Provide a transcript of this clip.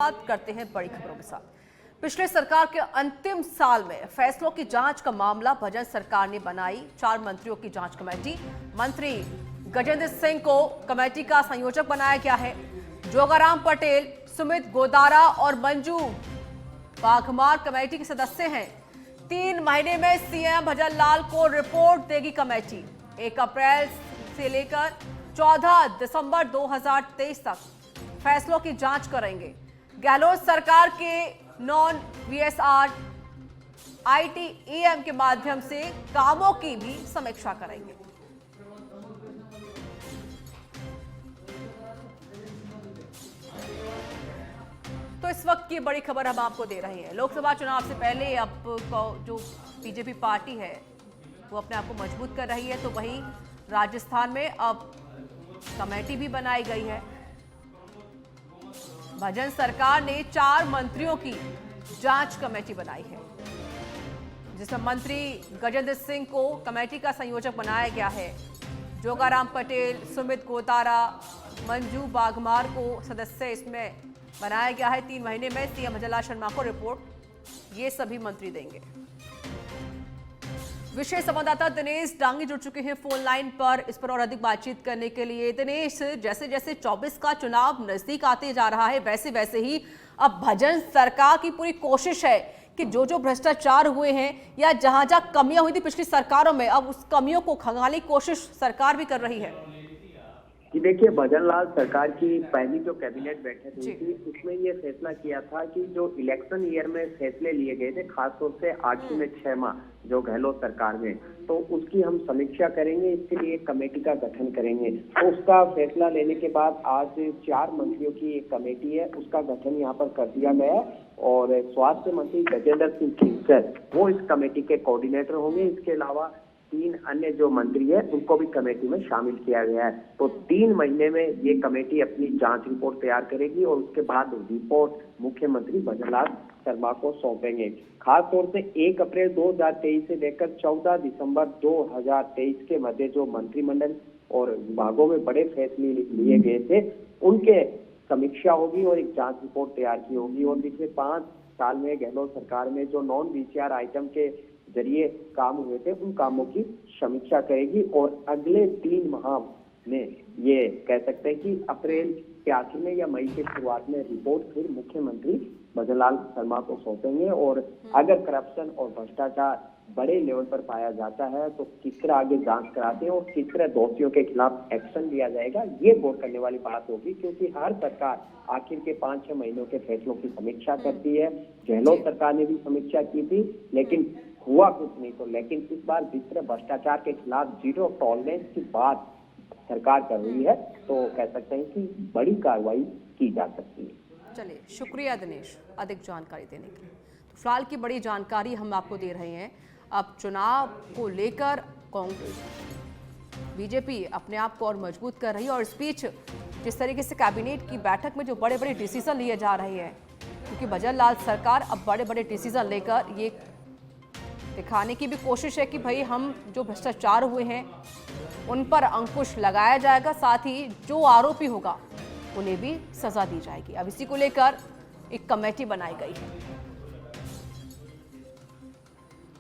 बात करते हैं बड़ी खबरों के साथ। पिछले सरकार के अंतिम साल में फैसलों की जांच का मामला भजन सरकार ने बनाई 4 मंत्रियों की जांच कमेटी। मंत्री गजेंद्र सिंह को कमेटी का संयोजक बनाया गया है। जोगाराम पटेल, सुमित गोदारा और मंजू बाघमार कमेटी के सदस्य हैं। 3 महीने में सीएम भजन लाल को रिपोर्ट देगी कमेटी। 1 अप्रैल से लेकर 14 दिसंबर 2023 तक फैसलों की जांच करेंगे। गहलोत सरकार के नॉन वीएसआर आईटीईएम के माध्यम से कामों की भी समीक्षा करेंगे। तो इस वक्त की बड़ी खबर हम आपको दे रहे हैं। लोकसभा चुनाव से पहले अब जो बीजेपी पार्टी है वो अपने आप को मजबूत कर रही है, तो वहीं राजस्थान में अब कमेटी भी बनाई गई है। भजन सरकार ने 4 मंत्रियों की जांच कमेटी बनाई है, जिसमें मंत्री गजेंद्र सिंह को कमेटी का संयोजक बनाया गया है। जोगाराम पटेल, सुमित गोतारा, मंजू बाघमार को सदस्य इसमें बनाया गया है। 3 महीने में सीएम भजन लाल शर्मा को रिपोर्ट ये सभी मंत्री देंगे। विशेष संवाददाता दिनेश डांगी जुड़ चुके हैं फोन लाइन पर, इस पर और अधिक बातचीत करने के लिए। दिनेश, जैसे जैसे 24 का चुनाव नजदीक आते जा रहा है, वैसे वैसे ही अब भजन सरकार की पूरी कोशिश है कि जो भ्रष्टाचार हुए हैं या जहां जहां कमियां हुई थी पिछली सरकारों में, अब उस कमियों को खंगालने की कोशिश सरकार भी कर रही है। कि देखिए, भजन लाल सरकार की पहली जो कैबिनेट बैठक हुई थी उसमें ये फैसला किया था कि जो इलेक्शन ईयर में फैसले लिए गए थे, खासतौर से आखिरी में 6 माह जो गहलोत सरकार में, तो उसकी हम समीक्षा करेंगे। इसके लिए एक कमेटी का गठन करेंगे। तो उसका फैसला लेने के बाद आज 4 मंत्रियों की एक कमेटी है, उसका गठन यहाँ पर कर दिया गया है और स्वास्थ्य मंत्री गजेंद्र सिंह खींचर वो इस कमेटी के कोऑर्डिनेटर होंगे। इसके अलावा 3 अन्य जो मंत्री है उनको भी कमेटी में शामिल किया गया है। तो 3 महीने में ये कमेटी अपनी जांच रिपोर्ट तैयार करेगी और उसके बाद रिपोर्ट मुख्यमंत्री भजन लाल शर्मा को सौंपेंगे। खास तौर से 1 अप्रैल 2023 से लेकर 14 दिसंबर 2023 के मध्य जो मंत्रिमंडल और विभागों में बड़े फैसले लिए गए थे उनके समीक्षा होगी और एक जांच रिपोर्ट तैयार की होगी। और पिछले 5 साल में गहलोत सरकार में जो नॉन वीसीआर आइटम के जरिए काम हुए थे उन कामों की समीक्षा करेगी और अगले 3 माह में ये कह सकते हैं कि अप्रैल के आखिर में या मई के शुरुआत में रिपोर्ट फिर मुख्यमंत्री भजन लाल शर्मा को सौंपेंगे। और अगर करप्शन और भ्रष्टाचार बड़े लेवल पर पाया जाता है तो किस तरह आगे जांच कराते हैं और किस तरह दोषियों के खिलाफ एक्शन लिया जाएगा, ये गौर करने वाली बात होगी। क्योंकि हर सरकार आखिर के 5-6 महीनों के फैसलों की समीक्षा करती है। गहलोत सरकार ने भी समीक्षा की थी लेकिन हुआ कुछ नहीं। तो लेकिन इस बार जिस तरह भ्रष्टाचार के खिलाफ जीरो टॉलरेंस की बात सरकार कर रही है तो कह सकते हैं कि बड़ी कार्रवाई की जा सकती है। चलिए, शुक्रिया दिनेश अधिक जानकारी देने के लिए। तो फिलहाल की बड़ी जानकारी हम आपको दे रहे हैं। अब चुनाव को लेकर कांग्रेस बीजेपी अपने आप को और मजबूत कर रही है और इस बीच जिस तरीके से कैबिनेट की बैठक में जो बड़े बड़े डिसीजन लिए जा रहे हैं, क्योंकि भजन लाल सरकार अब बड़े बड़े डिसीजन लेकर ये दिखाने की भी कोशिश है कि भाई हम जो भ्रष्टाचार हुए हैं उन पर अंकुश लगाया जाएगा, साथ ही जो आरोपी होगा उन्हें भी सजा दी जाएगी। अब इसी को लेकर एक कमेटी बनाई गई है।